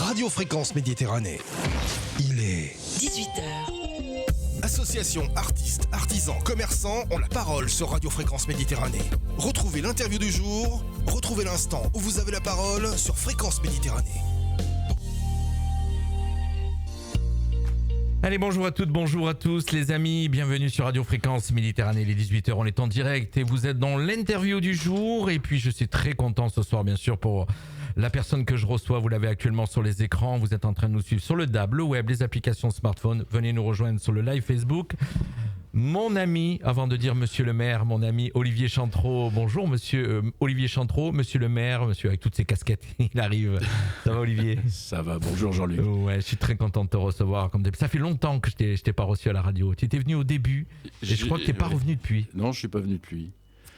Radio Fréquence Méditerranée. Il est 18h. Associations, artistes, artisans, commerçants ont la parole sur Radio Fréquence Méditerranée. Retrouvez l'interview du jour, retrouvez l'instant où vous avez la parole sur Fréquence Méditerranée. Allez, bonjour à toutes, bonjour à tous les amis, bienvenue sur Radio Fréquence Méditerranée, les 18h, on est en direct et vous êtes dans l'interview du jour. Et puis je suis très content ce soir bien sûr pour la personne que je reçois, vous l'avez actuellement sur les écrans, vous êtes en train de nous suivre sur le DAB, le web, les applications smartphone, venez nous rejoindre sur le live Facebook. Mon ami, avant de dire monsieur le maire, mon ami Olivier Chantreau, bonjour monsieur Olivier Chantreau, monsieur le maire, monsieur avec toutes ses casquettes, il arrive. Ça va Olivier? Ça va, bonjour Jean-Luc. Ouais, je suis très content de te recevoir. Ça fait longtemps que je t'ai pas reçu à la radio. Tu étais venu au début et je crois que tu n'es pas revenu depuis. Non, je suis pas venu depuis.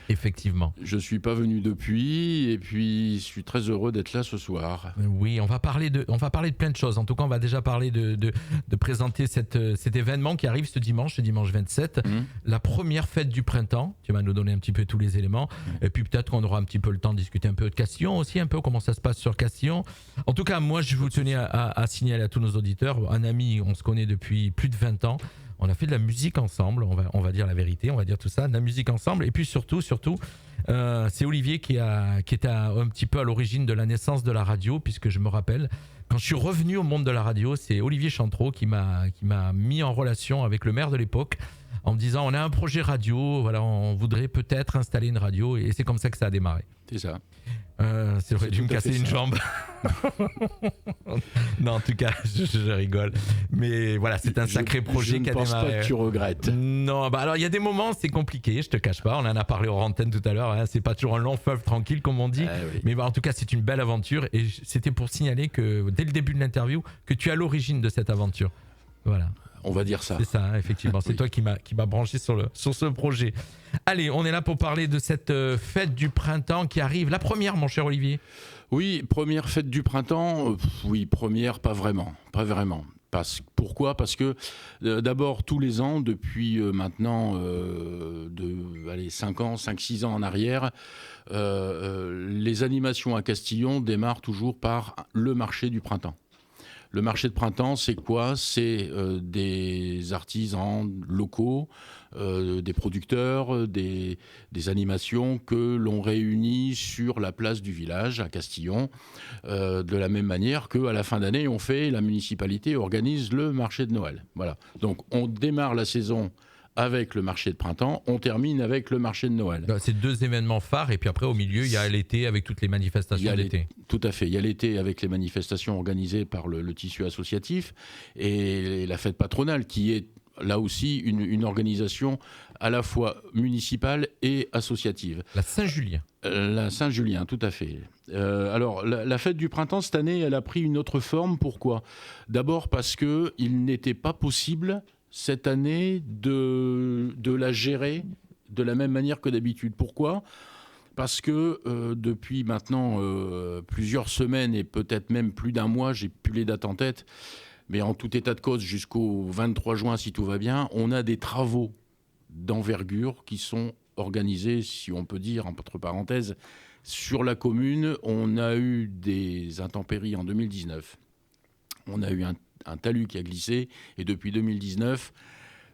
Effectivement. Je suis pas venu depuis et puis je suis très heureux d'être là ce soir. Oui, on va parler de plein de choses. En tout cas, on va déjà parler de présenter cet événement qui arrive ce dimanche 27, la première fête du printemps. Tu vas nous donner un petit peu tous les éléments. Et puis peut-être qu'on aura un petit peu le temps de discuter un peu de Castillon aussi, un peu comment ça se passe sur Castillon. En tout cas, moi, je vous tenais à signaler à tous nos auditeurs, un ami, on se connaît depuis plus de 20 ans. On a fait de la musique ensemble, on va dire la vérité, on va dire tout ça, de la musique ensemble. Et puis surtout, c'est Olivier qui était un petit peu à l'origine de la naissance de la radio, puisque je me rappelle, quand je suis revenu au monde de la radio, c'est Olivier Chantreau qui m'a mis en relation avec le maire de l'époque, en me disant on a un projet radio, voilà, on voudrait peut-être installer une radio, et c'est comme ça que ça a démarré. C'est ça. C'est vrai, dû me casser une jambe. Non, en tout cas, je rigole. Mais voilà, c'est un sacré projet qui a démarré. Je ne pense pas que tu regrettes. Non, alors il y a des moments, c'est compliqué, je te cache pas. On en a parlé hors antenne tout à l'heure. Hein, c'est pas toujours un long fleuve tranquille, comme on dit. Oui. Mais en tout cas, c'est une belle aventure. Et c'était pour signaler que dès le début de l'interview, que tu es à l'origine de cette aventure. Voilà. On va dire ça. C'est ça, hein, effectivement. C'est toi qui m'a branché sur ce projet. Allez, on est là pour parler de cette fête du printemps qui arrive. La première, mon cher Olivier. Oui, première fête du printemps. Oui, première, pas vraiment. Pourquoi ? Parce que d'abord, tous les ans, depuis maintenant 5-6 ans en arrière, les animations à Castillon démarrent toujours par le marché du printemps. Le marché de printemps, c'est quoi ? C'est des artisans locaux, des producteurs, des animations que l'on réunit sur la place du village à Castillon, de la même manière qu'à la fin d'année, la municipalité organise le marché de Noël. Voilà. Donc, on démarre la saison avec le marché de printemps, on termine avec le marché de Noël. C'est deux événements phares, et puis après au milieu il y a l'été avec toutes les manifestations d'été. Tout à fait, il y a l'été avec les manifestations organisées par le tissu associatif et la fête patronale qui est là aussi une organisation à la fois municipale et associative. La Saint-Julien. La Saint-Julien, tout à fait. Alors, la fête du printemps, cette année, elle a pris une autre forme. Pourquoi ? D'abord parce qu'il n'était pas possible cette année de la gérer de la même manière que d'habitude. Pourquoi ? Parce que depuis maintenant plusieurs semaines et peut-être même plus d'un mois, j'ai plus les dates en tête, mais en tout état de cause jusqu'au 23 juin si tout va bien, on a des travaux d'envergure qui sont organisés, si on peut dire, entre parenthèses, sur la commune. On a eu des intempéries en 2019. On a eu un talus qui a glissé et depuis 2019,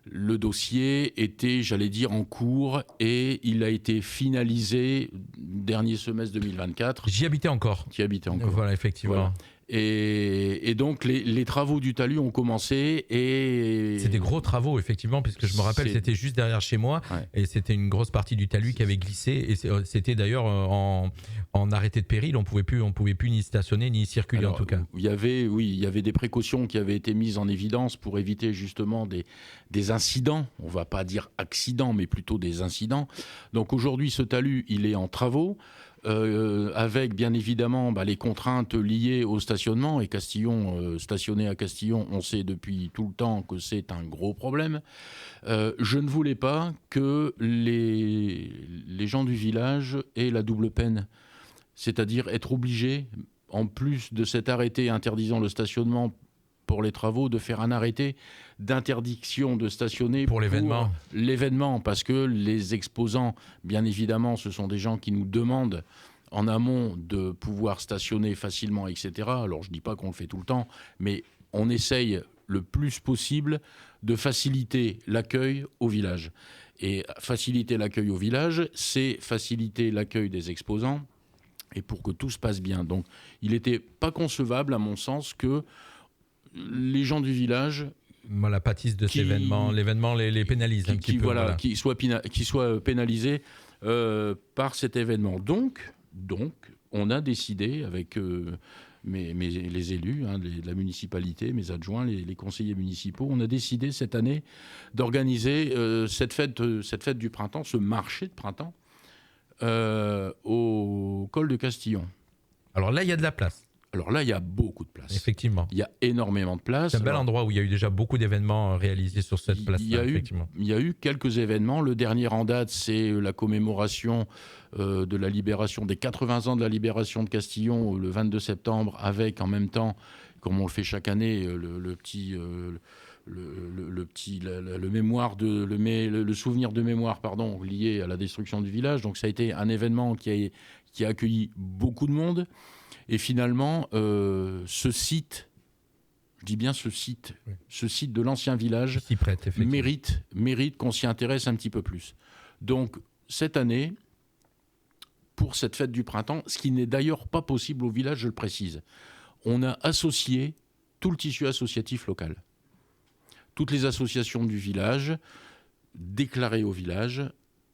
le dossier était, j'allais dire, en cours et il a été finalisé dernier semestre 2024. J'y habitais encore. Tu y habitais encore. Voilà, effectivement. Voilà. Et donc, les travaux du talus ont commencé et... C'est des gros travaux, effectivement, puisque je me rappelle, c'était juste derrière chez moi, ouais. Et c'était une grosse partie du talus qui avait glissé, et c'était d'ailleurs en arrêté de péril, on pouvait plus ni stationner, ni circuler. Alors, en tout cas. Il y avait des précautions qui avaient été mises en évidence pour éviter justement des incidents, on ne va pas dire accidents, mais plutôt des incidents. Donc aujourd'hui, ce talus, il est en travaux, avec bien évidemment les contraintes liées au stationnement. Et Castillon, stationner à Castillon, on sait depuis tout le temps que c'est un gros problème. Je ne voulais pas que les gens du village aient la double peine, c'est-à-dire être obligés, en plus de cet arrêté interdisant le stationnement pour les travaux, de faire un arrêté d'interdiction de stationner pour l'événement, parce que les exposants, bien évidemment, ce sont des gens qui nous demandent en amont de pouvoir stationner facilement, etc. Alors je ne dis pas qu'on le fait tout le temps, mais on essaye le plus possible de faciliter l'accueil au village. Et faciliter l'accueil au village, c'est faciliter l'accueil des exposants et pour que tout se passe bien. Donc il n'était pas concevable, à mon sens, que les gens du village... La pâtisse de cet événement, l'événement les pénalise un petit peu. Voilà. Qui soient pénalisés par cet événement. Donc, on a décidé avec les élus de la municipalité, mes adjoints, les conseillers municipaux, on a décidé cette année d'organiser cette fête du printemps, ce marché de printemps, au col de Castillon. Alors là, il y a de la place. Alors là, il y a beaucoup de place. Effectivement. Il y a énormément de place. C'est un bel endroit où il y a eu déjà beaucoup d'événements réalisés sur cette place-là. Il y a eu quelques événements. Le dernier en date, c'est la commémoration de la libération, des 80 ans de la libération de Castillon, le 22 septembre, avec en même temps, comme on le fait chaque année, le souvenir de mémoire lié à la destruction du village. Donc ça a été un événement qui a accueilli beaucoup de monde. Et finalement, ce site, je dis bien ce site de l'ancien village mérite qu'on s'y intéresse un petit peu plus. Donc cette année, pour cette fête du printemps, ce qui n'est d'ailleurs pas possible au village, je le précise, on a associé tout le tissu associatif local. Toutes les associations du village, déclarées au village,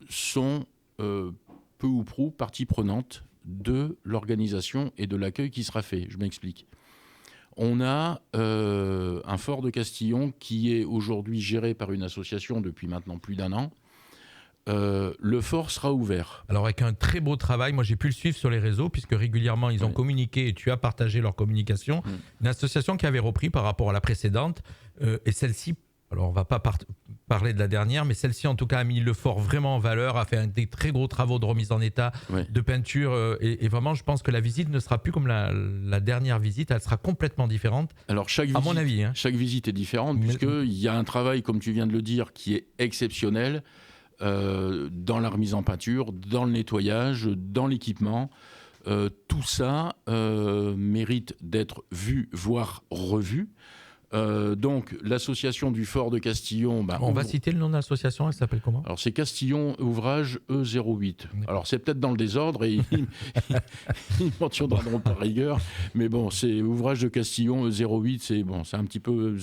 sont peu ou prou partie prenante de l'organisation et de l'accueil qui sera fait. Je m'explique. On a un fort de Castillon qui est aujourd'hui géré par une association depuis maintenant plus d'un an. Le fort sera ouvert. Alors avec un très beau travail, moi j'ai pu le suivre sur les réseaux puisque régulièrement ils ont communiqué et tu as partagé leur communication. Une association qui avait repris par rapport à la précédente et celle-ci, alors on ne va pas parler de la dernière, mais celle-ci en tout cas a mis le fort vraiment en valeur, a fait des très gros travaux de remise en état, de peinture et vraiment je pense que la visite ne sera plus comme la dernière visite, elle sera complètement différente. Alors mon avis, chaque visite est différente puisqu'il y a un travail, comme tu viens de le dire, qui est exceptionnel dans la remise en peinture, dans le nettoyage, dans l'équipement. Tout ça mérite d'être vu, voire revu. Donc l'association du fort de Castillon... on va citer le nom de l'association, elle s'appelle comment ? Alors c'est Castillon Ouvrage E08. Alors c'est peut-être dans le désordre et ils mentionneront par rigueur, mais bon, c'est Ouvrage de Castillon E08, c'est un petit peu...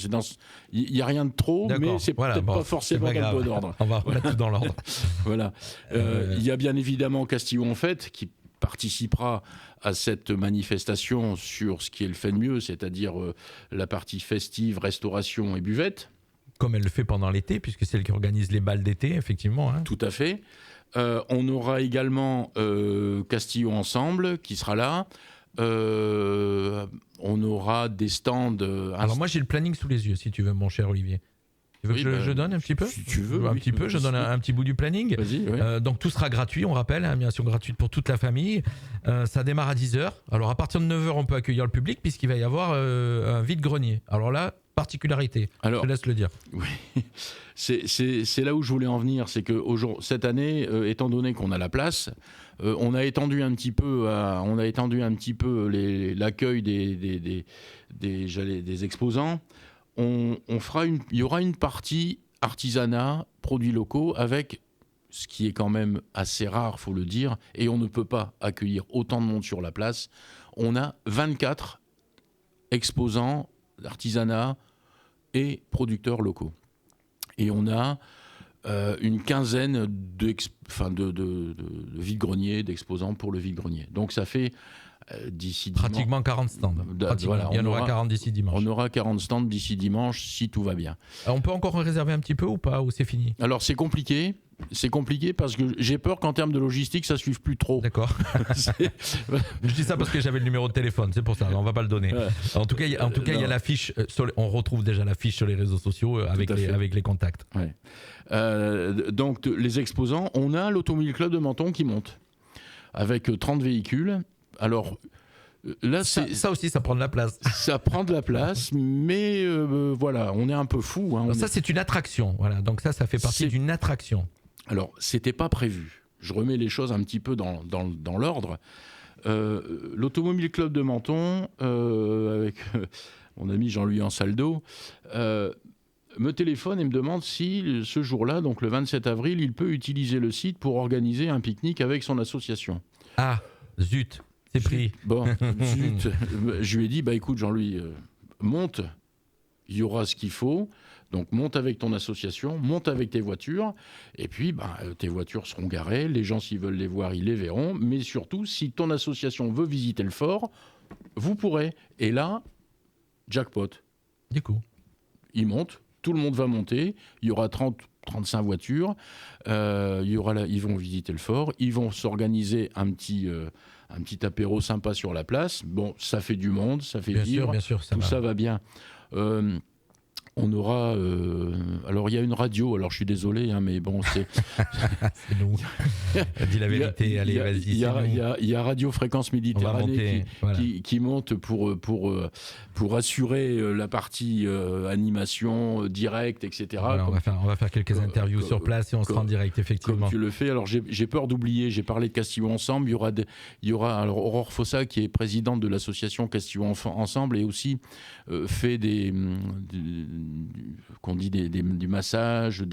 Il n'y a rien de trop, mais c'est peut-être pas forcément dans le bon ordre. On va remettre tout dans l'ordre. Voilà. Il y a bien évidemment Castillon en Fête qui participera à cette manifestation sur ce qui est le fait de mieux, c'est-à-dire la partie festive, restauration et buvette. Comme elle le fait pendant l'été, puisque c'est elle qui organise les balles d'été, effectivement. Tout à fait. On aura également Castillon Ensemble qui sera là. On aura des stands... Alors moi j'ai le planning sous les yeux, si tu veux, mon cher Olivier. Tu veux que je donne un petit peu ? Si tu veux. Je donne un petit bout du planning. Vas-y, donc tout sera gratuit, on rappelle, animation gratuite pour toute la famille. Ça démarre à 10h. Alors à partir de 9h, on peut accueillir le public puisqu'il va y avoir un vide-grenier. Alors là, particularité, je te laisse le dire. Oui, c'est là où je voulais en venir. C'est que cette année, étant donné qu'on a la place, on a étendu un petit peu l'accueil des exposants. Il y aura une partie artisanat, produits locaux, avec ce qui est quand même assez rare, faut le dire, et on ne peut pas accueillir autant de monde sur la place. On a 24 exposants d'artisanat et producteurs locaux. Et on a une quinzaine de vide-greniers, d'exposants pour le vide-grenier. Donc ça fait... d'ici dimanche. Pratiquement 40 stands. Il y en aura 40 d'ici dimanche. On aura 40 stands d'ici dimanche si tout va bien. Alors on peut encore en réserver un petit peu ou pas ? Ou c'est fini ? Alors c'est compliqué. C'est compliqué parce que j'ai peur qu'en termes de logistique, ça ne suive plus trop. D'accord. Je dis ça parce que j'avais le numéro de téléphone, c'est pour ça, on ne va pas le donner. En tout cas, il y a l'affiche, on retrouve déjà l'affiche sur les réseaux sociaux avec les contacts. Ouais. Donc les exposants, on a l'Automobile Club de Menton qui monte avec 30 véhicules. Alors là, ça aussi, ça prend de la place. Ça prend de la place, mais voilà, on est un peu fou. Alors ça, c'est une attraction. Voilà, donc ça fait partie d'une attraction. Alors, c'était pas prévu. Je remets les choses un petit peu dans l'ordre. L'Automobile Club de Menton, avec mon ami Jean-Louis Ansaldo, me téléphone et me demande si ce jour-là, donc le 27 avril, il peut utiliser le site pour organiser un pique-nique avec son association. Ah, zut, c'est pris. Bon, zut. Je lui ai dit, écoute Jean-Louis, monte, il y aura ce qu'il faut. Donc monte avec ton association, monte avec tes voitures, et puis tes voitures seront garées, les gens s'ils veulent les voir, ils les verront, mais surtout, si ton association veut visiter le fort, vous pourrez. Et là, jackpot. Du coup. Ils montent, tout le monde va monter, il y aura 35 voitures, ils vont visiter le fort, ils vont s'organiser un petit apéro sympa sur la place. Bon, ça fait du monde, ça fait vivre, bien sûr, ça va bien. On aura... alors, il y a une radio, alors je suis désolé, mais bon, c'est... c'est nous. Dis la vérité, allez, vas-y. Il y a Radio Fréquence Méditerranée qui monte pour assurer la partie animation, direct, etc. Voilà, on va faire quelques interviews sur place et on sera en direct, effectivement. Comme tu le fais. Alors, j'ai peur d'oublier, j'ai parlé de Castillon Ensemble. Il y aura alors, Aurore Fossa, qui est présidente de l'association Castillon Ensemble, et aussi fait du massage,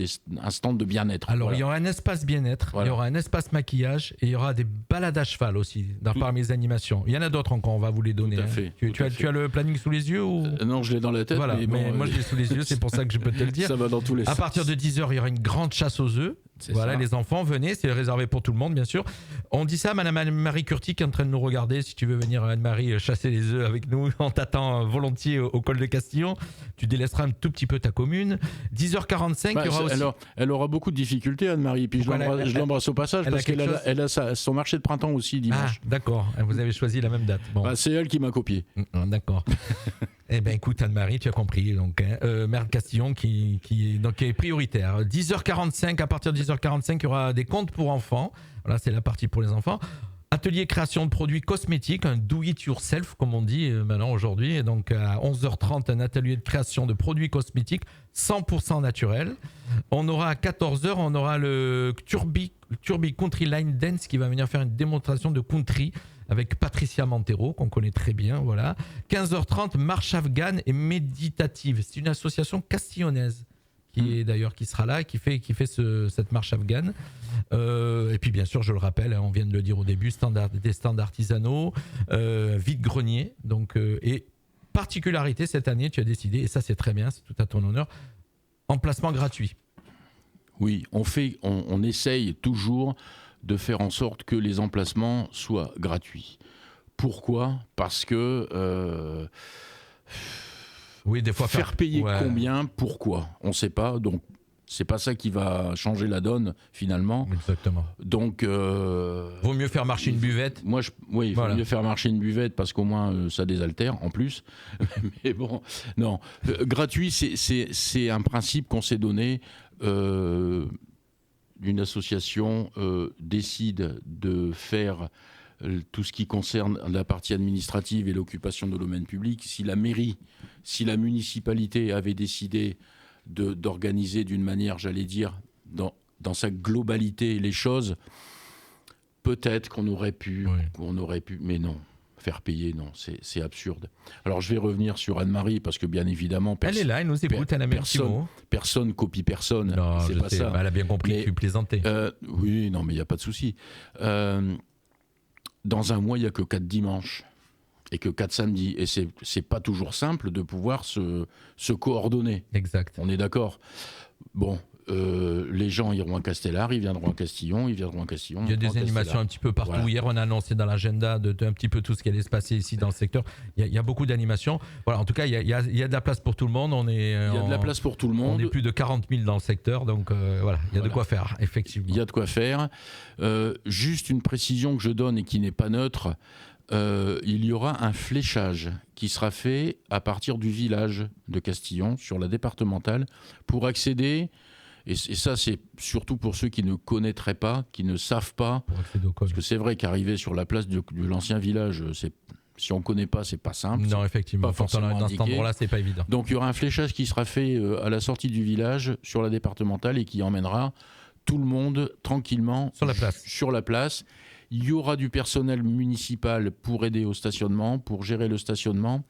un stand de bien-être. Alors, il y aura un espace bien-être, il y aura un espace maquillage et il y aura des balades à cheval aussi parmi les animations. Il y en a d'autres encore, on va vous les donner. Tout à fait. Tu as le planning sous les yeux ou... Non, je l'ai dans la tête. Voilà, mais moi je l'ai sous les yeux, c'est pour ça que je peux te le dire. Ça va dans tous les sens. À partir de 10h, il y aura une grande chasse aux œufs. Voilà, les enfants, venez, c'est réservé pour tout le monde, bien sûr. On dit ça à Madame Anne-Marie Curti qui est en train de nous regarder. Si tu veux venir, Anne-Marie, chasser les œufs avec nous, on t'attend volontiers au col de Castillon. Tu délaisseras un tout petit peu ta commune. 10h45, il y aura aussi... Elle aura beaucoup de difficultés, Anne-Marie. Puis je l'embrasse au passage parce qu'elle a son marché de printemps aussi dimanche. Ah, d'accord. Vous avez choisi la même date. Bon. C'est elle qui m'a copié. D'accord. Eh bien, écoute, Anne-Marie, tu as compris. Donc, maire de Castillon qui est prioritaire. 10h45, à partir de 10h45, il y aura des contes pour enfants. Voilà, c'est la partie pour les enfants. Atelier création de produits cosmétiques, un do it yourself, comme on dit maintenant aujourd'hui. Et donc, à 11h30, un atelier de création de produits cosmétiques 100% naturels. On aura à 14h, on aura le Turbi Country Line Dance qui va venir faire une démonstration de country avec Patricia Montero, qu'on connaît très bien, voilà. 15h30, marche afghane et méditative. C'est une association castillonnaise qui sera là, qui fait cette marche afghane. Et puis bien sûr, je le rappelle, on vient de le dire au début, des stands artisanaux, vide-grenier. Donc, et particularité cette année, tu as décidé, et ça c'est très bien, c'est tout à ton honneur, emplacement gratuit. Oui, on essaye toujours de faire en sorte que les emplacements soient gratuits. Pourquoi ? Parce que oui, des fois faire payer combien ? Pourquoi ? On ne sait pas. Donc c'est pas ça qui va changer la donne finalement. Exactement. Donc vaut mieux faire marcher une buvette. Il vaut mieux faire marcher une buvette parce qu'au moins ça désaltère en plus. Mais bon, non, gratuit c'est un principe qu'on s'est donné. Une association décide de faire tout ce qui concerne la partie administrative et l'occupation de domaine public. Si la mairie, si la municipalité avait décidé d'organiser d'une manière, j'allais dire, dans sa globalité les choses, peut-être qu'on aurait pu, mais non. Faire payer, non, c'est absurde. Alors je vais revenir sur Anne-Marie parce que bien évidemment, elle est là, elle nous écoute, elle a même petit mot. Personne copie personne. Non, c'est pas ça. Elle a bien compris que tu plaisantais. Oui, non, mais il n'y a pas de souci. Dans un mois, il n'y a que 4 dimanches et que 4 samedis. Et c'est pas toujours simple de pouvoir se coordonner. Exact. On est d'accord. Bon. Les gens iront à Castellar, ils viendront à Castillon, Il y a des animations un petit peu partout. Voilà. Hier, on a annoncé dans l'agenda un petit peu tout ce qui allait se passer ici dans le secteur. Il y a beaucoup d'animations. Voilà, en tout cas, il y a de la place pour tout le monde. Il y a de la place pour tout le monde. On est plus de 40 000 dans le secteur, donc voilà, il y a de quoi faire, effectivement. Il y a de quoi faire. Juste une précision que je donne et qui n'est pas neutre. Il y aura un fléchage qui sera fait à partir du village de Castillon sur la départementale pour accéder. Et ça, c'est surtout pour ceux qui ne connaîtraient pas, qui ne savent pas. Parce que c'est vrai qu'arriver sur la place de l'ancien village, si on ne connaît pas, c'est pas simple. Non, effectivement. Dans cet endroit-là, c'est pas évident. Donc, il y aura un fléchage qui sera fait à la sortie du village sur la départementale et qui emmènera tout le monde tranquillement sur la place. Il y aura du personnel municipal pour aider au stationnement, pour gérer le stationnement.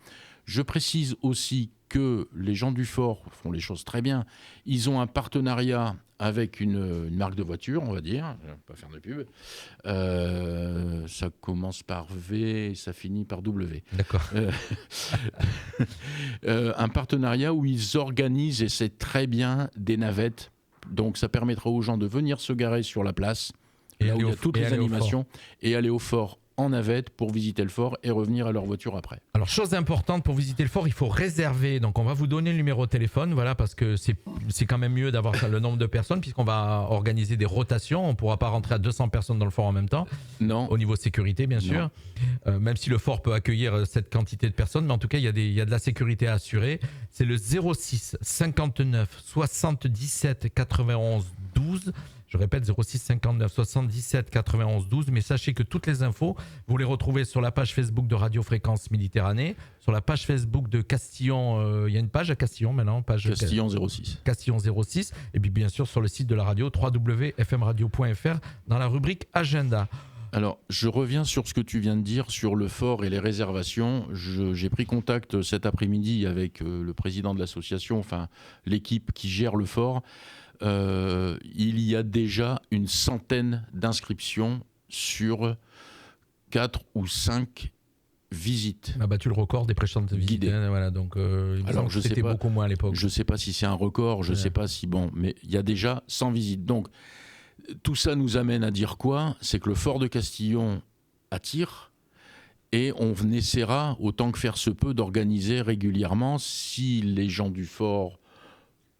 Je précise aussi que les gens du fort font les choses très bien. Ils ont un partenariat avec une marque de voiture, on va dire. Je ne vais pas faire de pub. Ça commence par V et ça finit par W. D'accord. Un partenariat où ils organisent, et c'est très bien, des navettes. Donc ça permettra aux gens de venir se garer sur la place, là où il y a toutes les animations, et aller au fort en navette pour visiter le fort et revenir à leur voiture après. Alors, chose importante, pour visiter le fort, il faut réserver. Donc, on va vous donner le numéro de téléphone, voilà, parce que c'est quand même mieux d'avoir le nombre de personnes, puisqu'on va organiser des rotations. On ne pourra pas rentrer à 200 personnes dans le fort en même temps. Non. Au niveau sécurité, bien sûr. Même si le fort peut accueillir cette quantité de personnes, mais en tout cas, il y a de la sécurité à assurer. C'est le 06 59 77 91 12. Je répète, 06 59 77 91 12. Mais sachez que toutes les infos, vous les retrouvez sur la page Facebook de Radio Fréquence Méditerranée, sur la page Facebook de Castillon. Il y a une page à Castillon maintenant, page Castillon 06. Castillon 06. Et puis bien sûr sur le site de la radio, www.fmradio.fr, dans la rubrique Agenda. Alors, je reviens sur ce que tu viens de dire sur le fort et les réservations. J'ai pris contact cet après-midi avec le président de l'association, enfin l'équipe qui gère le fort. Il y a déjà une centaine d'inscriptions sur 4 ou 5 visites. On a battu le record des précédentes visites. Voilà, donc, alors, c'était beaucoup moins à l'époque. Je ne sais pas si c'est un record, je ne sais pas si... Bon, mais il y a déjà 100 visites. Donc, tout ça nous amène à dire quoi ? C'est que le fort de Castillon attire, et on essaiera, autant que faire se peut, d'organiser régulièrement, si les gens du fort...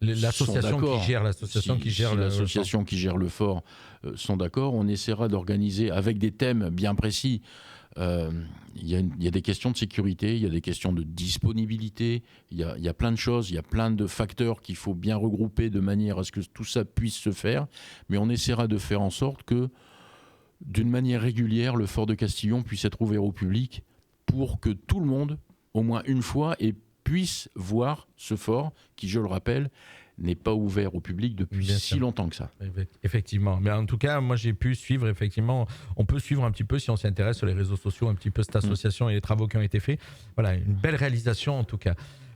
L'association qui gère le fort sont d'accord, on essaiera d'organiser avec des thèmes bien précis. Il y a des questions de sécurité, il y a des questions de disponibilité, il y a plein de choses, il y a plein de facteurs qu'il faut bien regrouper de manière à ce que tout ça puisse se faire. Mais on essaiera de faire en sorte que, d'une manière régulière, le fort de Castillon puisse être ouvert au public pour que tout le monde, au moins une fois, puisse voir ce fort qui, je le rappelle, n'est pas ouvert au public depuis si longtemps que ça. Effectivement. Mais en tout cas, moi, j'ai pu suivre, effectivement, on peut suivre un petit peu, si on s'intéresse sur les réseaux sociaux, un petit peu cette association et les travaux qui ont été faits. Voilà, une belle réalisation en tout cas.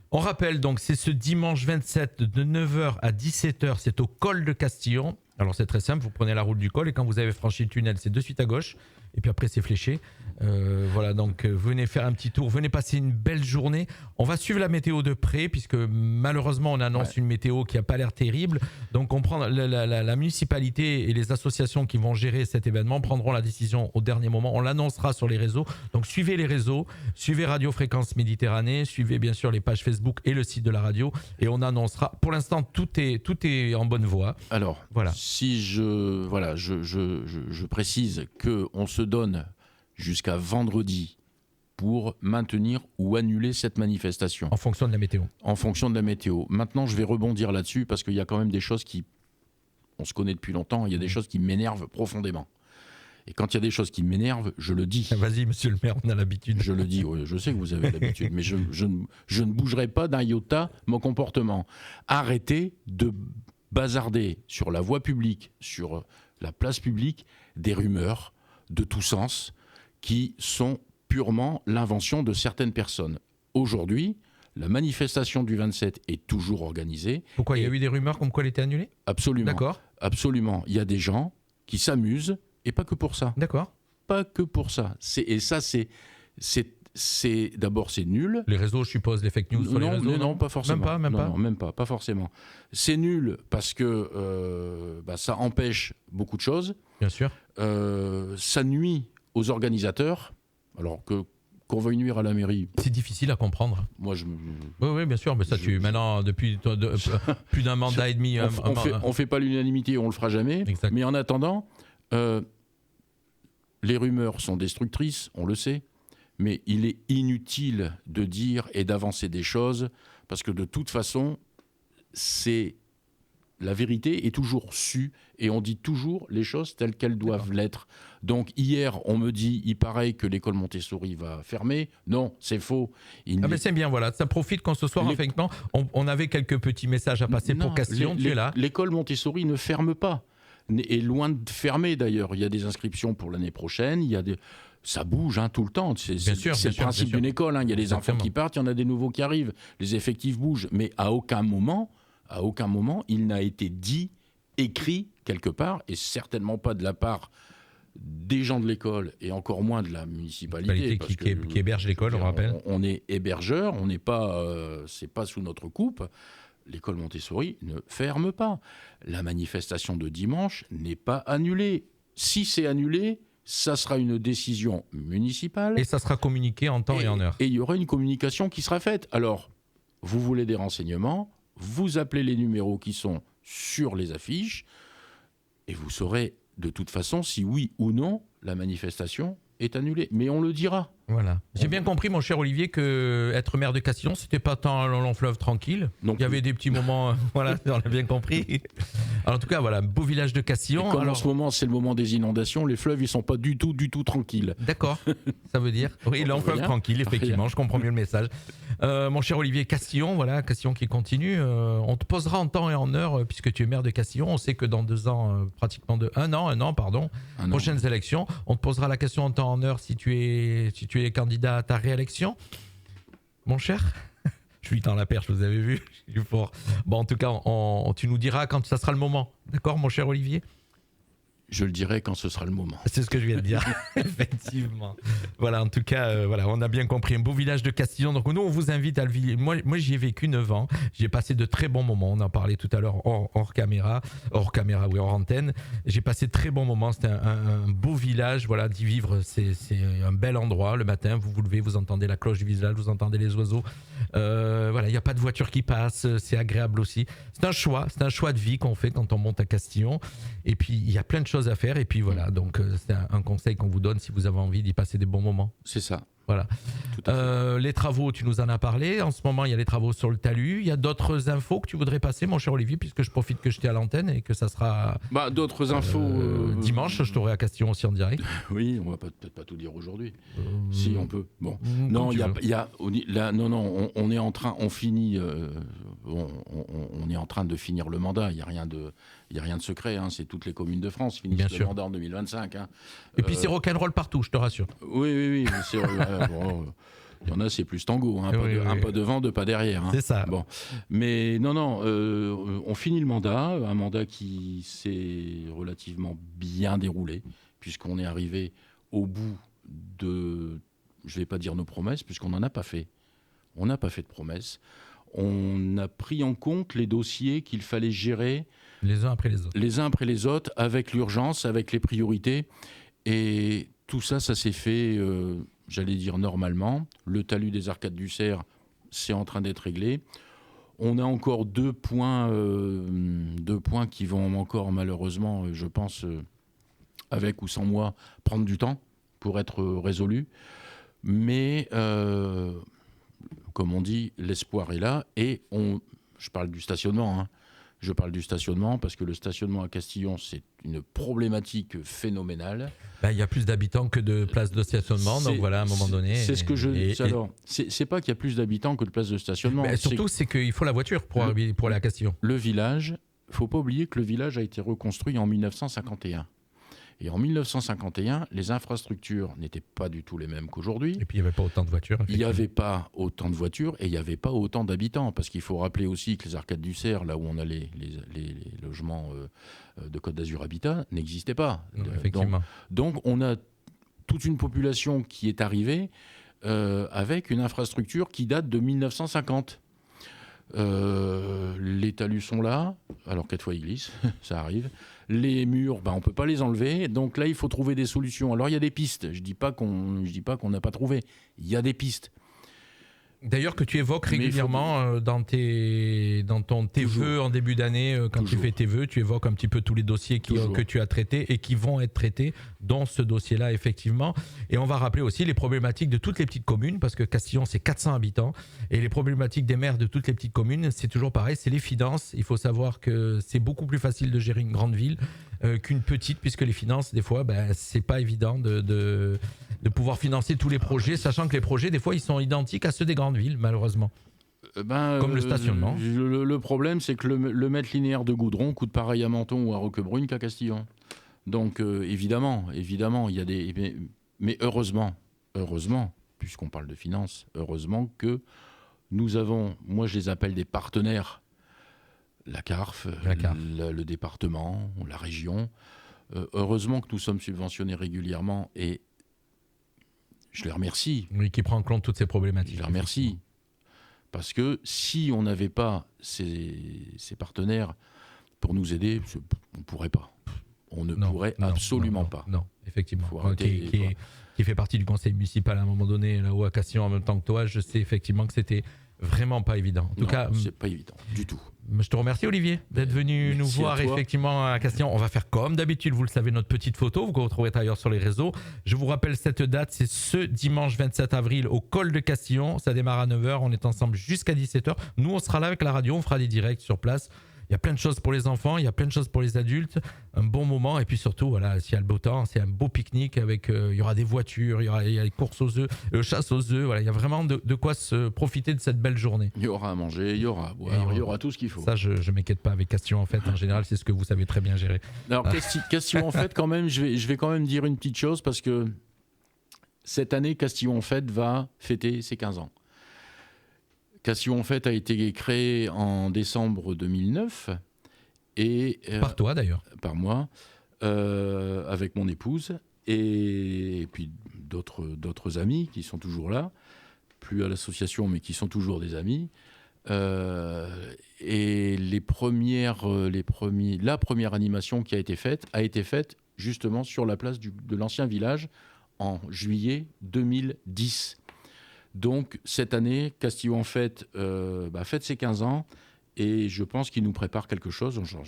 On rappelle donc, c'est ce dimanche 27 de 9h à 17h, c'est au col de Castillon. Alors c'est très simple, vous prenez la route du col et quand vous avez franchi le tunnel, c'est de suite à gauche. Et puis après, c'est fléché. Voilà, donc venez faire un petit tour, venez passer une belle journée. On va suivre la météo de près, puisque malheureusement, on annonce une météo qui n'a pas l'air terrible. Donc, on prend la municipalité et les associations qui vont gérer cet événement prendront la décision au dernier moment. On l'annoncera sur les réseaux. Donc, suivez les réseaux, suivez Radio Fréquence Méditerranée, suivez bien sûr les pages Facebook et le site de la radio. Et on annoncera. Pour l'instant, tout est en bonne voie. Alors, voilà. Si je précise qu'on se donne jusqu'à vendredi pour maintenir ou annuler cette manifestation. En fonction de la météo. En fonction de la météo. Maintenant, je vais rebondir là-dessus parce qu'il y a quand même des choses qui... On se connaît depuis longtemps, il y a des choses qui m'énervent profondément. Et quand il y a des choses qui m'énervent, je le dis. Vas-y, monsieur le maire, on a l'habitude. Je le dis, oui, je sais que vous avez l'habitude, mais je ne bougerai pas d'un iota mon comportement. Arrêtez de bazarder sur la voie publique, sur la place publique, des rumeurs de tous sens qui sont purement l'invention de certaines personnes. Aujourd'hui, la manifestation du 27 est toujours organisée. Pourquoi ? Il y a eu des rumeurs comme quoi elle était annulée ? Absolument. D'accord. Absolument. Il y a des gens qui s'amusent, et pas que pour ça. D'accord. Pas que pour ça. D'abord, c'est nul. Les réseaux, je suppose, les fake news sur les réseaux. Non, pas forcément. Même pas. Pas forcément. C'est nul parce que ça empêche beaucoup de choses. Bien sûr. Ça nuit aux organisateurs, alors qu'on veuille nuire à la mairie. C'est difficile à comprendre. Moi, Oui, bien sûr, mais ça, maintenant, depuis plus d'un mandat et demi... On fait pas l'unanimité, on le fera jamais. Exact. Mais en attendant, les rumeurs sont destructrices, on le sait. Mais il est inutile de dire et d'avancer des choses parce que de toute façon, la vérité est toujours sue et on dit toujours les choses telles qu'elles doivent l'être. Donc hier, on me dit, il paraît que l'école Montessori va fermer. Non, c'est faux. Mais c'est bien, voilà, ça profite qu'on se soit effectivement. On avait quelques petits messages à passer pour Castillon, tu es là. L'école Montessori ne ferme pas. est loin de fermer d'ailleurs. Il y a des inscriptions pour l'année prochaine, ça bouge tout le temps. C'est le principe d'une école. Il y a des enfants qui partent, il y en a des nouveaux qui arrivent. Les effectifs bougent. Mais à aucun moment, il n'a été dit, écrit quelque part, et certainement pas de la part des gens de l'école, et encore moins de la municipalité. Qui héberge l'école, on rappelle. On est hébergeur, on n'est pas, c'est pas sous notre coupe. L'école Montessori ne ferme pas. La manifestation de dimanche n'est pas annulée. Si c'est annulé, ça sera une décision municipale. Et ça sera communiqué en temps et en heure. Et il y aura une communication qui sera faite. Alors, vous voulez des renseignements, vous appelez les numéros qui sont sur les affiches, et vous saurez de toute façon si oui ou non la manifestation est annulée. Mais on le dira. Voilà. J'ai bien compris, mon cher Olivier, que être maire de Castillon, c'était pas tant un long fleuve tranquille. Il y avait des petits moments, voilà, on a bien compris. Alors, en tout cas, voilà, beau village de Castillon. Comme en ce moment, c'est le moment des inondations, les fleuves, ils sont pas du tout tranquilles. D'accord, ça veut dire. Oui, long fleuve tranquille, effectivement, je comprends mieux le message. Mon cher Olivier, Castillon, voilà, Castillon qui continue. On te posera en temps et en heure, puisque tu es maire de Castillon. On sait que dans 2 ans, pratiquement un an, prochaines élections, on te posera la question en temps et en heure si tu es candidat à ta réélection, mon cher. Je lui tends la perche, vous avez vu, je suis fort. Bon, en tout cas, tu nous diras quand ça sera le moment. D'accord, mon cher Olivier ? Je le dirai quand ce sera le moment. C'est ce que je viens de dire, effectivement. Voilà, en tout cas, voilà, on a bien compris. Un beau village de Castillon. Donc nous, on vous invite à le vivre. Moi, j'y ai vécu 9 ans. J'ai passé de très bons moments. On en parlait tout à l'heure hors caméra, hors antenne. J'ai passé de très bons moments. C'était un beau village. Voilà, d'y vivre, c'est un bel endroit. Le matin, vous vous levez, vous entendez la cloche du village, vous entendez les oiseaux. Voilà, il n'y a pas de voiture qui passe. C'est agréable aussi. C'est un choix de vie qu'on fait quand on monte à Castillon. Et puis, il y a plein de choses à faire. Et puis voilà, donc c'est un conseil qu'on vous donne si vous avez envie d'y passer des bons moments. C'est ça. Voilà. Les travaux, tu nous en as parlé. En ce moment, il y a les travaux sur le talus. Il y a d'autres infos que tu voudrais passer, mon cher Olivier, puisque je profite que j'étais à l'antenne et que ça sera... d'autres infos... dimanche, je t'aurai à Castillon aussi en direct. Oui, on va peut-être pas tout dire aujourd'hui. Si, on peut. Bon. Non, on est en train... On finit... on est en train de finir le mandat. Il n'y a rien de secret. C'est toutes les communes de France finissent Bien le sûr. mandat en 2025. Et puis c'est rock'n'roll partout, je te rassure. Oui. Il y en a, c'est plus tango. Un pas devant, 2 pas derrière. C'est ça. Bon. Mais non, on finit le mandat. Un mandat qui s'est relativement bien déroulé, puisqu'on est arrivé au bout de... Je ne vais pas dire nos promesses, puisqu'on n'en a pas fait. On n'a pas fait de promesses. On a pris en compte les dossiers qu'il fallait gérer les uns après les autres, avec l'urgence, avec les priorités. Et tout ça, ça s'est fait, j'allais dire normalement. Le talus des Arcades du Cerf, c'est en train d'être réglé. On a encore 2 points qui vont encore malheureusement, je pense, avec ou sans moi, prendre du temps pour être résolus. Mais... comme on dit, l'espoir est là. Et je parle du stationnement. Je parle du stationnement parce que le stationnement à Castillon, c'est une problématique phénoménale. Il y a plus d'habitants que de places de stationnement. Donc voilà, à un moment donné... C'est ce que c'est pas qu'il y a plus d'habitants que de places de stationnement. Surtout, c'est qu'il faut la voiture pour aller à Castillon. Le village, il ne faut pas oublier que le village a été reconstruit en 1951. Et en 1951, les infrastructures n'étaient pas du tout les mêmes qu'aujourd'hui. Et puis, il n'y avait pas autant de voitures. Il n'y avait pas autant de voitures et il n'y avait pas autant d'habitants. Parce qu'il faut rappeler aussi que les Arcades du Cerf, là où on a les logements de Côte d'Azur Habitat, n'existaient pas. Effectivement. Donc, on a toute une population qui est arrivée avec une infrastructure qui date de 1950. Les talus sont là, alors 4 fois ils glissent, ça arrive. Les murs, on ne peut pas les enlever, donc là il faut trouver des solutions. Alors il y a des pistes, je dis pas qu'on n'a pas trouvé, il y a des pistes. D'ailleurs que tu évoques régulièrement dans tes vœux en début d'année, quand tu fais tes vœux, tu évoques un petit peu tous les dossiers que tu as traités et qui vont être traités, dont ce dossier-là effectivement. Et on va rappeler aussi les problématiques de toutes les petites communes, parce que Castillon c'est 400 habitants, et les problématiques des maires de toutes les petites communes, c'est toujours pareil, c'est les finances. Il faut savoir que c'est beaucoup plus facile de gérer une grande ville qu'une petite, puisque les finances, des fois, c'est pas évident de pouvoir financer tous les projets, sachant que les projets, des fois, ils sont identiques à ceux des grandes villes, malheureusement. Comme le stationnement. Le problème, c'est que le mètre linéaire de goudron coûte pareil à Menton ou à Roquebrune qu'à Castillon. Donc, évidemment, il y a des... Mais heureusement, puisqu'on parle de finances, heureusement que nous avons, moi je les appelle des partenaires, la CARF, le département, la région. Heureusement que nous sommes subventionnés régulièrement et je les remercie. Oui, qui prend en compte toutes ces problématiques. Je les remercie. Parce que si on n'avait pas ces partenaires pour nous aider, on ne pourrait pas. On ne pourrait absolument pas. Non, effectivement. Qui fait partie du conseil municipal à un moment donné, là-haut à Castillon en même temps que toi, je sais effectivement que c'était vraiment pas évident. En tout cas, c'est pas évident du tout. Je te remercie Olivier d'être venu nous voir effectivement à Castillon. On va faire comme d'habitude, vous le savez, notre petite photo, vous retrouverez ailleurs sur les réseaux. Je vous rappelle cette date, c'est ce dimanche 27 avril au col de Castillon. Ça démarre à 9h, on est ensemble jusqu'à 17h. Nous, on sera là avec la radio, on fera des directs sur place. Il y a plein de choses pour les enfants, il y a plein de choses pour les adultes, un bon moment et puis surtout, voilà, s'il y a le beau temps, c'est un beau pique-nique avec, il y aura des voitures, il y a les courses aux œufs, chasse aux œufs, voilà, il y a vraiment de quoi se profiter de cette belle journée. Il y aura à manger, il y aura à boire, il y aura tout ce qu'il faut. Ça, je m'inquiète pas avec Castillon en fait, en général, c'est ce que vous savez très bien gérer. Alors Castillon en fait, quand même, je vais quand même dire une petite chose parce que cette année, Castillon en fait va fêter ses 15 ans. Castillon en fait a été créé en décembre 2009 et par toi d'ailleurs, par moi, avec mon épouse et puis d'autres amis qui sont toujours là, plus à l'association mais qui sont toujours des amis. Et la première animation qui a été faite justement sur la place de l'ancien village en juillet 2010. Donc, cette année, Castillon en fête ses 15 ans et je pense qu'il nous prépare quelque chose. Genre,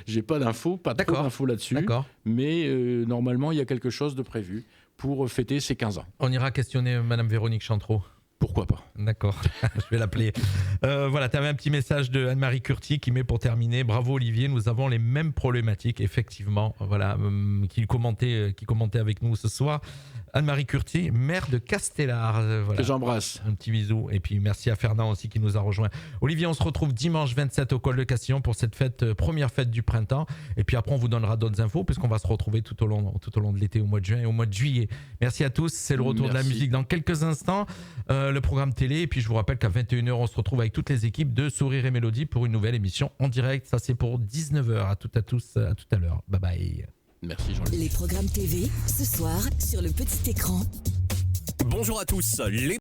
j'ai pas d'infos, pas trop d'infos là-dessus. D'accord. Mais normalement, il y a quelque chose de prévu pour fêter ses 15 ans. On ira questionner Madame Véronique Chantreau. Pourquoi pas ? D'accord, je vais l'appeler. Voilà, tu avais un petit message de Anne-Marie Curti qui met pour terminer. Bravo Olivier, nous avons les mêmes problématiques, effectivement, voilà, qui commentait avec nous ce soir. Anne-Marie Curti, maire de Castellar. Voilà. Que j'embrasse. Un petit bisou. Et puis merci à Fernand aussi qui nous a rejoint. Olivier, on se retrouve dimanche 27 au col de Castillon pour cette fête, première fête du printemps. Et puis après, on vous donnera d'autres infos puisqu'on va se retrouver tout au long de l'été, au mois de juin et au mois de juillet. Merci à tous. C'est le retour de la musique dans quelques instants. Le programme télé. Et puis je vous rappelle qu'à 21h, on se retrouve avec toutes les équipes de Sourire et Mélodie pour une nouvelle émission en direct. Ça, c'est pour 19h. À tout à l'heure. Bye bye. Merci Jean-Luc. Les programmes TV, ce soir, sur le petit écran. Bonjour à tous.